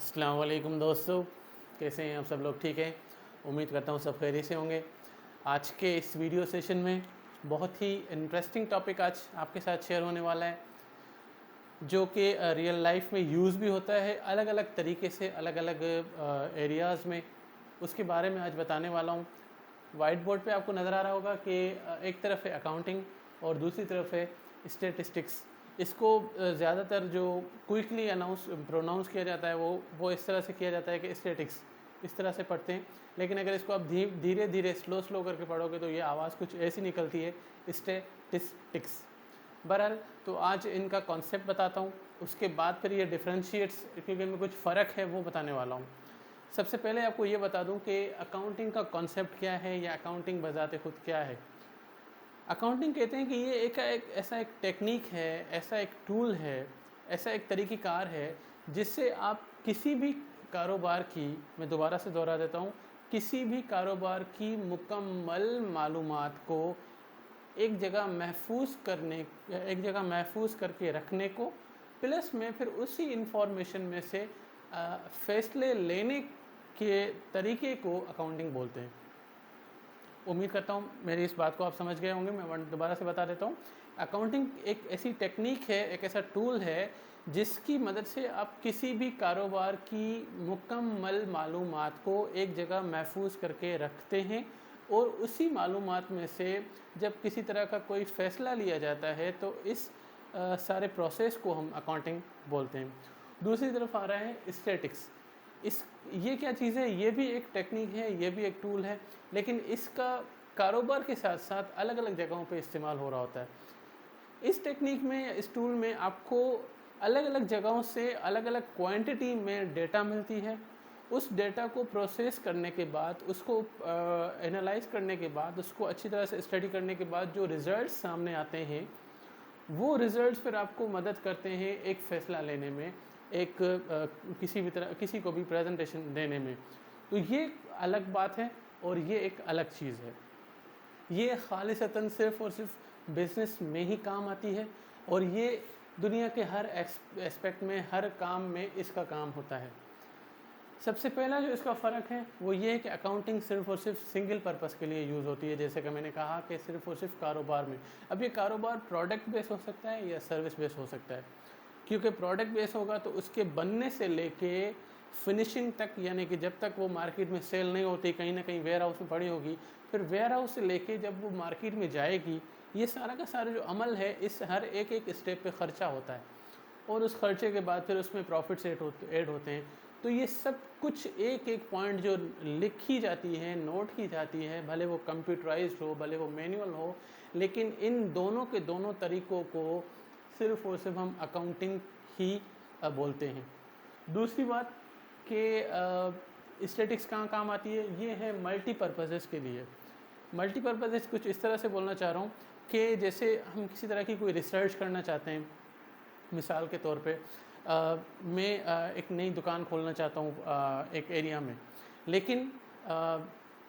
अस्सलाम वालेकुम दोस्तों, कैसे हैं आप सब लोग? ठीक हैं। उम्मीद करता हूँ सब खैरियत से होंगे। आज के इस वीडियो सेशन में बहुत ही इंटरेस्टिंग टॉपिक आज आपके साथ शेयर होने वाला है, जो कि रियल लाइफ में यूज़ भी होता है अलग अलग तरीके से, अलग अलग एरियाज़ में। उसके बारे में आज बताने वाला हूँ। वाइट बोर्ड पे आपको नज़र आ रहा होगा कि एक तरफ है अकाउंटिंग और दूसरी तरफ है स्टैटिस्टिक्स। इसको ज़्यादातर जो क्विकली प्रोनाउंस किया जाता है वो इस तरह से किया जाता है कि स्टैटिक्स, इस तरह से पढ़ते हैं। लेकिन अगर इसको आप धीरे धीरे स्लो करके पढ़ोगे तो ये आवाज़ कुछ ऐसी निकलती है, स्टैटिस्टिक्स। बहरहाल, तो आज इनका कॉन्सेप्ट बताता हूँ, उसके बाद फिर ये डिफरेंशिएट्स, क्योंकि इनमें कुछ फ़र्क है, वो बताने वाला हूँ। सबसे पहले आपको ये बता दूं कि अकाउंटिंग का कॉन्सेप्ट क्या है या अकाउंटिंग बजाते खुद क्या है। अकाउंटिंग कहते हैं कि ये ऐसा एक टेक्निक है, ऐसा एक टूल है, ऐसा एक तरीक़ेकार है जिससे आप किसी भी कारोबार की, मैं दोबारा से दोहरा देता हूँ, किसी भी कारोबार की मुकम्मल मालूमात को एक जगह महफूज करके रखने को, प्लस में फिर उसी इंफॉर्मेशन में से फ़ैसले लेने के तरीके को अकाउंटिंग बोलते हैं। उम्मीद करता हूँ मेरी इस बात को आप समझ गए होंगे। मैं दोबारा से बता देता हूँ। अकाउंटिंग एक ऐसी टेक्निक है, एक ऐसा टूल है जिसकी मदद से आप किसी भी कारोबार की मुकम्मल मालूमात को एक जगह महफूज करके रखते हैं और उसी मालूमात में से जब किसी तरह का कोई फ़ैसला लिया जाता है तो इस सारे प्रोसेस को हम अकाउंटिंग बोलते हैं। दूसरी तरफ आ रहा है स्टैटिक्स। ये क्या चीज़ है? ये भी एक टेक्निक है, ये भी एक टूल है, लेकिन इसका कारोबार के साथ साथ अलग अलग जगहों पे इस्तेमाल हो रहा होता है। इस टेक्निक में, इस टूल में आपको अलग अलग जगहों से अलग अलग क्वांटिटी में डेटा मिलती है। उस डेटा को प्रोसेस करने के बाद, उसको एनालाइज करने के बाद, उसको अच्छी तरह से स्टडी करने के बाद जो रिज़ल्ट्स सामने आते हैं, वो रिज़ल्ट्स फिर आपको मदद करते हैं एक फ़ैसला लेने में, एक किसी को भी प्रेजेंटेशन देने में। तो ये अलग बात है और ये एक अलग चीज़ है। ये ख़ालिसतन सिर्फ़ और सिर्फ बिज़नेस में ही काम आती है और ये दुनिया के हर एस्पेक्ट में, हर काम में इसका काम होता है। सबसे पहला जो इसका फ़र्क है वो ये है कि अकाउंटिंग सिर्फ़ और सिर्फ सिंगल पर्पस के लिए यूज़ होती है, जैसे कि मैंने कहा कि सिर्फ़ और सिर्फ कारोबार में। अब ये कारोबार प्रोडक्ट बेस हो सकता है या सर्विस बेस हो सकता है। क्योंकि प्रोडक्ट बेस होगा तो उसके बनने से लेके फिनिशिंग तक, यानी कि जब तक वो मार्केट में सेल नहीं होती, कहीं ना कहीं वेयर हाउस में पड़ी होगी, फिर वेयर हाउस से लेके जब वो मार्केट में जाएगी, ये सारा का सारा जो अमल है, इस हर एक स्टेप पे ख़र्चा होता है और उस खर्चे के बाद फिर उसमें प्रॉफिट्स ऐड होते हैं। तो ये सब कुछ एक एक पॉइंट जो लिखी जाती है, नोट की जाती है, भले वो कंप्यूटराइज्ड हो, भले वो मैनुअल हो, लेकिन इन दोनों के दोनों तरीक़ों को सिर्फ़ और सिर्फ हम अकाउंटिंग ही बोलते हैं। दूसरी बात कि स्टैटिक्स कहाँ काम आती है, ये है मल्टीपर्पज़ेस के लिए। मल्टीपर्पज़ेस कुछ इस तरह से बोलना चाह रहा हूँ कि जैसे हम किसी तरह की कोई रिसर्च करना चाहते हैं। मिसाल के तौर पे मैं एक नई दुकान खोलना चाहता हूँ एक एरिया में, लेकिन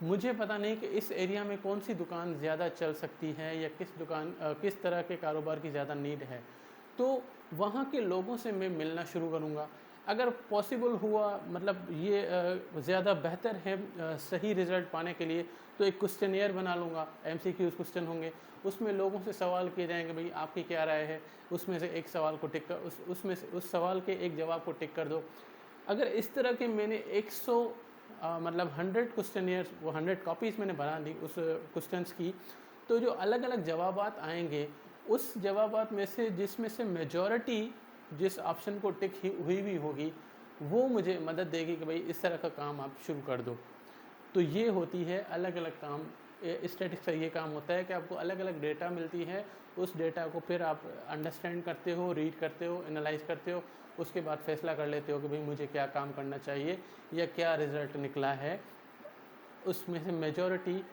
मुझे पता नहीं कि इस एरिया में कौन सी दुकान ज़्यादा चल सकती है या किस तरह के कारोबार की ज़्यादा नीड है। तो वहाँ के लोगों से मैं मिलना शुरू करूँगा। अगर पॉसिबल हुआ, मतलब ये ज़्यादा बेहतर है सही रिज़ल्ट पाने के लिए, तो एक क्वेश्चनियर बना लूँगा। एमसीक्यूज़ क्वेश्चन होंगे, उसमें लोगों से सवाल किए जाएंगे, भाई आपकी क्या राय है, उसमें से एक सवाल को टिक कर उसमें से उस सवाल के एक जवाब को टिक कर दो। अगर इस तरह के मैंने 100 मतलब 100 क्वेश्चनियर्स, वो 100 कॉपीज़ मैंने बना दी उस क्वेश्चंस की, तो जो अलग अलग जवाबात आएंगे, उस जवाबात में से जिसमें से मेजॉरिटी जिस ऑप्शन को टिक हुई भी होगी, वो मुझे मदद देगी कि भाई इस तरह का काम आप शुरू कर दो। तो ये होती है अलग अलग काम। स्टैटिक्स का ये काम होता है कि आपको अलग अलग डेटा मिलती है, उस डेटा को फिर आप अंडरस्टैंड करते हो, रीड करते हो, एनालाइज करते हो, उसके बाद फैसला कर लेते हो कि भाई मुझे क्या काम करना चाहिए या क्या रिज़ल्ट निकला है, उसमें से मेजॉरिटी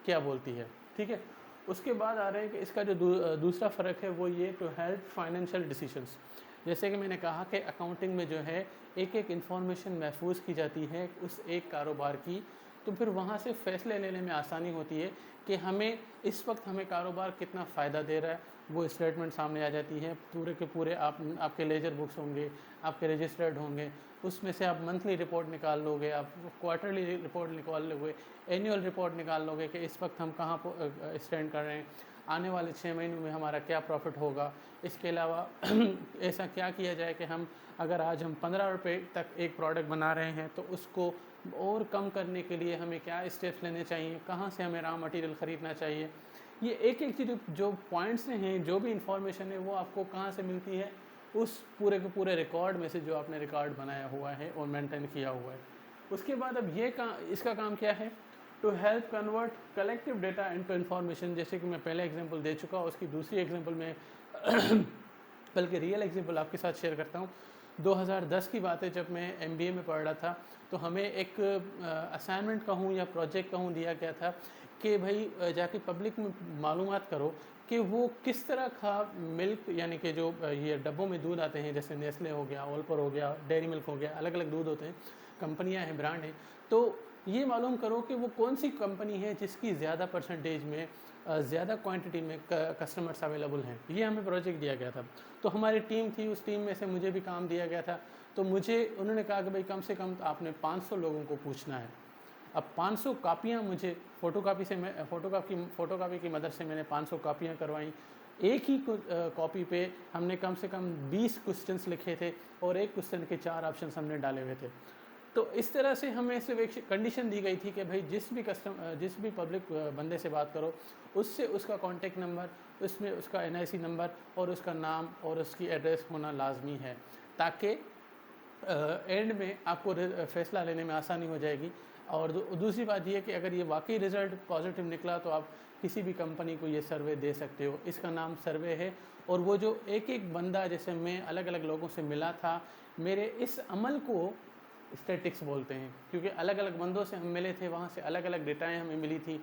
क्या बोलती है। ठीक है। उसके बाद आ रहे हैं कि इसका जो दूसरा फ़र्क है वो ये, टू हेल्प फाइनेंशियल डिसीजंस। जैसे कि मैंने कहा कि अकाउंटिंग में जो है एक एक इन्फॉर्मेशन महफूज की जाती है उस एक कारोबार की, तो फिर वहाँ से फ़ैसले लेने में आसानी होती है कि हमें इस वक्त हमें कारोबार कितना फ़ायदा दे रहा है, वो स्टेटमेंट सामने आ जाती है। पूरे के पूरे आपके लेजर बुक्स होंगे, आपके रजिस्टर्ड होंगे, उसमें से आप मंथली रिपोर्ट निकाल लोगे, आप क्वार्टरली रिपोर्ट निकाल लोगे, एनुअल रिपोर्ट निकाल लोगे कि इस वक्त हम कहाँ स्टैंड कर रहे हैं, आने वाले 6 महीनों में हमारा क्या प्रॉफिट होगा। इसके अलावा ऐसा क्या किया जाए कि हम अगर आज हम 15 रुपये तक एक प्रोडक्ट बना रहे हैं तो उसको और कम करने के लिए हमें क्या स्टेप्स लेने चाहिए, कहाँ से हमें रॉ मटेरियल ख़रीदना चाहिए। ये एक एक चीज़ जो पॉइंट्स हैं, जो भी इंफॉर्मेशन है वो आपको कहाँ से मिलती है, उस पूरे के पूरे रिकॉर्ड में से जो आपने रिकॉर्ड बनाया हुआ है और मेंटेन किया हुआ है। उसके बाद अब ये इसका काम क्या है, to help convert collective data into information. जैसे कि मैं पहले एग्जांपल दे चुका, उसकी दूसरी एग्जांपल में बल्कि रियल एग्जांपल आपके साथ शेयर करता हूँ। 2010 की बात है, जब मैं MBA में पढ़ रहा था, तो हमें एक असाइनमेंट कहूँ या प्रोजेक्ट कहूँ दिया गया था कि भाई जाके पब्लिक में मालूमात करो कि वो किस तरह का मिल्क, यानी कि जो ये डब्बों में दूध आते हैं, जैसे नेस्ले हो गया, ओलपर हो गया, डेयरी मिल्क हो गया, अलग अलग दूध होते हैं, कंपनियां हैं, ब्रांड हैं, तो ये मालूम करो कि वो कौन सी कंपनी है जिसकी ज़्यादा परसेंटेज में ज़्यादा क्वांटिटी में कस्टमर्स अवेलेबल हैं। ये हमें प्रोजेक्ट दिया गया था। तो हमारी टीम थी, उस टीम में से मुझे भी काम दिया गया था। तो मुझे उन्होंने कहा कि भाई कम से कम आपने 500 लोगों को पूछना है। अब 500 कापियाँ मुझे फ़ोटोकॉपी की मदद से मैंने 500 कापियाँ करवाईं। एक ही कॉपी पे हमने कम से कम 20 क्वेश्चंस लिखे थे और एक क्वेश्चन के 4 ऑप्शंस हमने डाले हुए थे। तो इस तरह से हमें सिर्फ एक कंडीशन दी गई थी कि भाई जिस भी पब्लिक बंदे से बात करो, उससे उसका कॉन्टेक्ट नंबर, उसमें उसका NIC नंबर और उसका नाम और उसकी एड्रेस होना लाजमी है, ताकि एंड में आपको फ़ैसला लेने में आसानी हो जाएगी। और दूसरी बात ये है कि अगर ये वाकई रिज़ल्ट पॉजिटिव निकला तो आप किसी भी कंपनी को ये सर्वे दे सकते हो। इसका नाम सर्वे है। और वो जो एक एक बंदा, जैसे मैं अलग अलग लोगों से मिला था, मेरे इस अमल को स्टैटिक्स बोलते हैं, क्योंकि अलग अलग बंदों से हम मिले थे, वहाँ से अलग अलग डेटाएँ हमें मिली थी,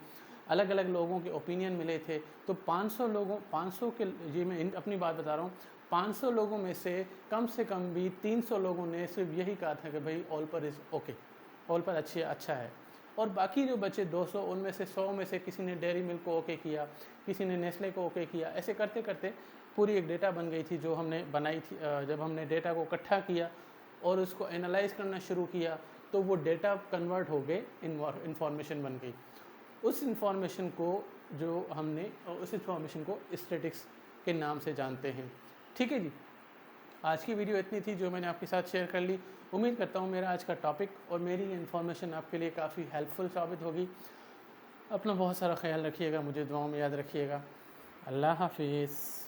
अलग अलग लोगों के ओपिनियन मिले थे। तो 500 के, ये मैं अपनी बात बता रहा हूँ, 500 लोगों में से कम भी 300 लोगों ने सिर्फ यही कहा था कि भाई ऑल पर इज़ ओके, ऑल पर अच्छा है। और बाकी जो बचे 200, उनमें से 100 में से किसी ने डेयरी मिल्क को ओके किया, किसी ने नेस्ले को ओके किया। ऐसे करते करते पूरी एक डेटा बन गई थी जो हमने बनाई थी। जब हमने डेटा को इकट्ठा किया और उसको एनालाइज करना शुरू किया, तो वो डेटा कन्वर्ट हो गए, इन्फॉर्मेशन बन गई। उस इन्फॉर्मेशन को स्टैटिक्स के नाम से जानते हैं। ठीक है जी, आज की वीडियो इतनी थी जो मैंने आपके साथ शेयर कर ली। उम्मीद करता हूँ मेरा आज का टॉपिक और मेरी इन्फॉर्मेशन आपके लिए काफ़ी हेल्पफुल साबित होगी। अपना बहुत सारा ख्याल रखिएगा, मुझे दुआओं में याद रखिएगा। अल्लाह हाफिज़।